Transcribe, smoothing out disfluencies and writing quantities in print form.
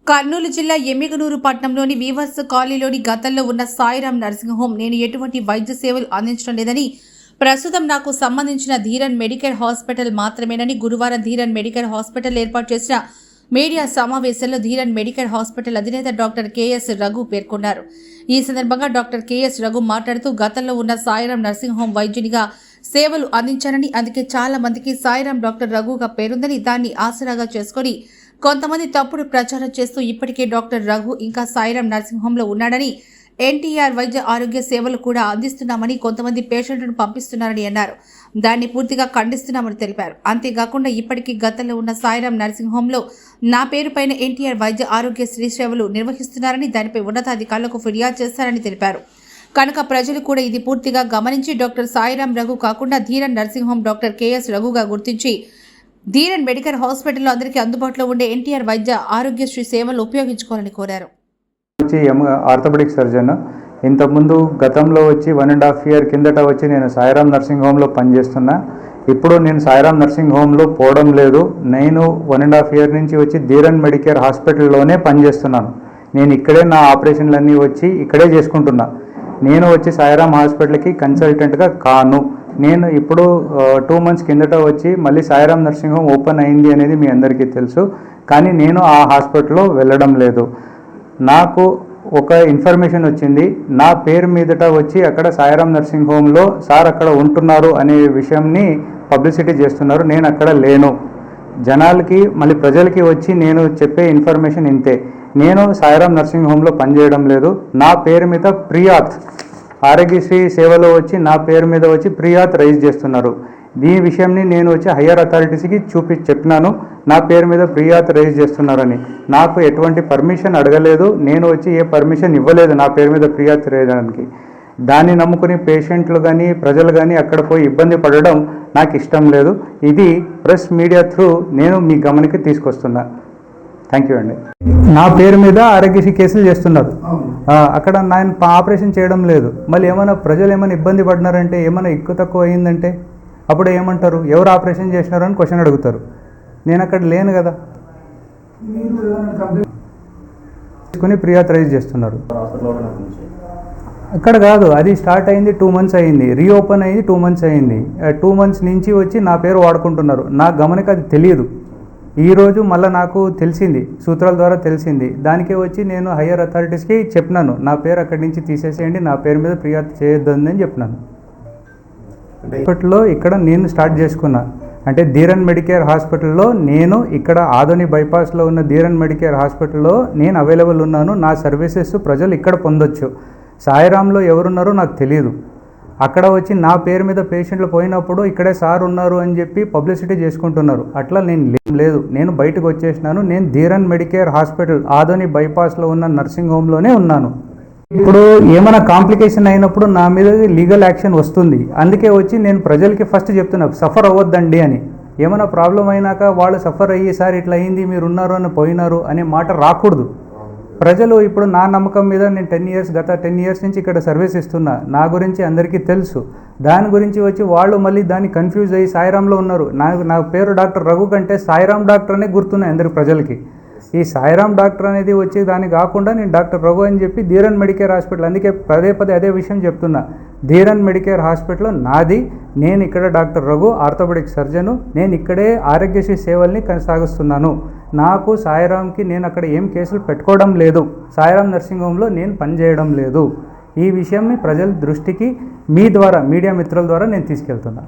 కర్నూలు జిల్లా ఎమ్మిగనూరు పట్టణంలోని వీవర్స్ కాలనీలోని గతంలో ఉన్న సాయిరాం నర్సింగ్ హోమ్ నేను ఎటువంటి వైద్య సేవలు అందించడం లేదని, ప్రస్తుతం నాకు సంబంధించిన ధీరన్ మెడికల్ హాస్పిటల్ మాత్రమేనని గురువారం ధీరన్ మెడికల్ హాస్పిటల్ ఏర్పాటు చేసిన మీడియా సమావేశంలో ధీరన్ మెడికల్ హాస్పిటల్ అధినేత డాక్టర్ కెఎస్ రఘు పేర్కొన్నారు. ఈ సందర్భంగా డాక్టర్ కెఎస్ రఘు మాట్లాడుతూ, గతంలో ఉన్న సాయిరాం నర్సింగ్ హోమ్ వైద్యునిగా సేవలు అందించానని, అందుకే చాలా మందికి సాయిరాం డాక్టర్ రఘుగా పేరుందని, దాన్ని ఆసరాగా చేసుకుని కొంతమంది తప్పుడు ప్రచారం చేస్తూ ఇప్పటికే డాక్టర్ రఘు ఇంకా సాయిరాం నర్సింగ్ హోంలో ఉన్నాడని, ఎన్టీఆర్ వైద్య ఆరోగ్య సేవలు కూడా అందిస్తున్నామని కొంతమంది పేషెంట్లను పంపిస్తున్నారని అన్నారు. దాన్ని పూర్తిగా ఖండిస్తున్నామని తెలిపారు. అంతేకాకుండా ఇప్పటికీ గతంలో ఉన్న సాయిరాం నర్సింగ్ హోంలో నా పేరు పైన ఎన్టీఆర్ వైద్య ఆరోగ్య శ్రీ సేవలు నిర్వహిస్తున్నారని, దానిపై ఉన్నతాధికారులకు ఫిర్యాదు చేస్తారని తెలిపారు. కనుక ప్రజలు కూడా ఇది పూర్తిగా గమనించి డాక్టర్ సాయిరాం రఘు కాకుండా Dheeran nursing home doctor KS రఘుగా గుర్తించి ధీరన్ మెడికల్ హాస్పిటల్లో అందరికీ అందుబాటులో ఉండే ఎన్టీఆర్ వైద్య ఆరోగ్యశ్రీ సేవలు ఉపయోగించుకోవాలని కోరారు. ఆర్థోపెడిక్ సర్జన్ ఇంతకుముందు గతంలో వచ్చి 1.5 year కిందట వచ్చి నేను సాయిరాం నర్సింగ్ హోమ్లో పనిచేస్తున్నా. ఇప్పుడు నేను సాయిరాం నర్సింగ్ హోమ్లో పోవడం లేదు. నేను 1.5 year నుంచి వచ్చి ధీరన్ మెడికేర్ హాస్పిటల్లోనే పనిచేస్తున్నాను. నేను ఇక్కడే నా ఆపరేషన్లన్నీ వచ్చి ఇక్కడే చేసుకుంటున్నా. నేను వచ్చి సాయిరాం హాస్పిటల్కి కన్సల్టెంట్గా కాను. నేను ఇప్పుడు 2 months కిందట వచ్చి మళ్ళీ సాయిరాం నర్సింగ్ హోమ్ ఓపెన్ అయింది అనేది మీ అందరికీ తెలుసు. కానీ నేను ఆ హాస్పిటల్లో వెళ్ళడం లేదు. నాకు ఒక ఇన్ఫర్మేషన్ వచ్చింది, నా పేరు మీదట వచ్చి అక్కడ సాయిరాం నర్సింగ్ హోమ్లో సార్ అక్కడ ఉంటున్నారు అనే విషయంని పబ్లిసిటీ చేస్తున్నారు. నేను అక్కడ లేను. జనాలకి మళ్ళీ ప్రజలకి వచ్చి నేను చెప్పే ఇన్ఫర్మేషన్ ఇంతే. నేను సాయిరాం నర్సింగ్ హోమ్లో పనిచేయడం లేదు. నా పేరు మీద ప్రియాత్ ఆరోగ్యశ్రీ సేవలో వచ్చి నా పేరు మీద వచ్చి ప్రియాత్ రైజ్ చేస్తున్నారు. దీని విషయంని నేను వచ్చి హయ్యర్ అథారిటీస్కి చెప్పినాను, నా పేరు మీద ప్రియాత్ రైజ్ చేస్తున్నారని. నాకు ఎటువంటి పర్మిషన్ అడగలేదు. నేను వచ్చి ఏ పర్మిషన్ ఇవ్వలేదు నా పేరు మీద ప్రియాత్ రైజడానికి. దాన్ని నమ్ముకుని పేషెంట్లు కానీ ప్రజలు కానీ అక్కడ పోయి ఇబ్బంది పడడం నాకు ఇష్టం లేదు. ఇది ప్రెస్ మీడియా త్రూ నేను మీ గమనికి తీసుకొస్తున్నా. థ్యాంక్ యూ అండి. నా పేరు మీద ఆరోగ్యశ్రీ కేసులు చేస్తున్నారు. అక్కడ నేను ఆపరేషన్ చేయడం లేదు. మళ్ళీ ఏమైనా ప్రజలు ఏమైనా ఇబ్బంది పడినారంటే, ఏమైనా ఎక్కువ తక్కువ అయిందంటే అప్పుడు ఏమంటారు, ఎవరు ఆపరేషన్ చేసినారు అని క్వశ్చన్ అడుగుతారు. నేను అక్కడ లేను కదా. తీసుకుని ప్రియాత్ రైజ్ చేస్తున్నారు. అక్కడ కాదు, అది స్టార్ట్ అయింది 2 months అయింది, రీఓపెన్ అయింది 2 months అయింది. 2 months నుంచి వచ్చి నా పేరు వాడుకుంటున్నారు. నా గమనిక అది తెలియదు. ఈరోజు మళ్ళీ నాకు తెలిసింది, సూత్రాల ద్వారా తెలిసింది. దానికే వచ్చి నేను హయ్యర్ అథారిటీస్కి చెప్పినాను, నా పేరు అక్కడి నుంచి తీసేసేయండి, నా పేరు మీద ఫిర్యాదు చేయొద్దని అని చెప్పినాను. హాస్పిటల్లో ఇక్కడ నేను స్టార్ట్ చేసుకున్నా. అంటే ధీరన్ మెడికేర్ హాస్పిటల్లో నేను ఇక్కడ ఆదోని బైపాస్లో ఉన్న ధీరన్ మెడికేర్ హాస్పిటల్లో నేను అవైలబుల్ ఉన్నాను. నా సర్వీసెస్ ప్రజలు ఇక్కడ పొందొచ్చు. సాయిరాంలో ఎవరున్నారో నాకు తెలియదు. అక్కడ వచ్చి నా పేరు మీద పేషెంట్లు పోయినప్పుడు ఇక్కడే సార్ ఉన్నారు అని చెప్పి పబ్లిసిటీ చేసుకుంటున్నారు. అట్లా నేను లేదు. నేను బయటకు వచ్చేసినాను. నేను ధీరన్ మెడికేర్ హాస్పిటల్ ఆదోని బైపాస్లో ఉన్న నర్సింగ్ హోమ్లోనే ఉన్నాను. ఇప్పుడు ఏమైనా కాంప్లికేషన్ అయినప్పుడు నా మీద లీగల్ యాక్షన్ వస్తుంది. అందుకే వచ్చి నేను ప్రజలకి ఫస్ట్ చెప్తున్నా, సఫర్ అవ్వద్దండి అని. ఏమైనా ప్రాబ్లం అయినాక వాళ్ళు సఫర్ అయ్యి, సార్ ఇట్లా అయింది, మీరు ఉన్నారు అని పోయినారు అనే మాట రాకూడదు. ప్రజలు ఇప్పుడు నా నమ్మకం మీద నేను గత 10 years నుంచి ఇక్కడ సర్వీస్ ఇస్తున్నా. నా గురించి అందరికీ తెలుసు. దాని గురించి వచ్చి వాళ్ళు మళ్ళీ దాన్ని కన్ఫ్యూజ్ అయ్యి సాయిరాంలో ఉన్నారు. నా పేరు డాక్టర్ రఘు కంటే సాయిరాం డాక్టర్ అనే గుర్తున్నాయి అందరికి ప్రజలకి. ఈ సాయిరాం డాక్టర్ అనేది వచ్చి దాన్ని కాకుండా నేను డాక్టర్ రఘు అని చెప్పి ధీరన్ మెడికేర్ హాస్పిటల్, అందుకే పదే అదే విషయం చెప్తున్నా. ధీరన్ మెడికేర్ హాస్పిటల్ నాది. నేను ఇక్కడ డాక్టర్ రఘు ఆర్థోపెడిక్ సర్జను. నేను ఇక్కడే ఆరోగ్యశ్రీ సేవల్ని కొనసాగిస్తున్నాను. నాకు సాయిరాంకి నేను అక్కడ ఏం కేసులు పెట్టుకోవడం లేదు. సాయిరాం నర్సింగ్ హోమ్లో నేను పనిచేయడం లేదు. ఈ విషయంని ప్రజల దృష్టికి మీ ద్వారా, మీడియా మిత్రుల ద్వారా నేను తీసుకెళ్తున్నా.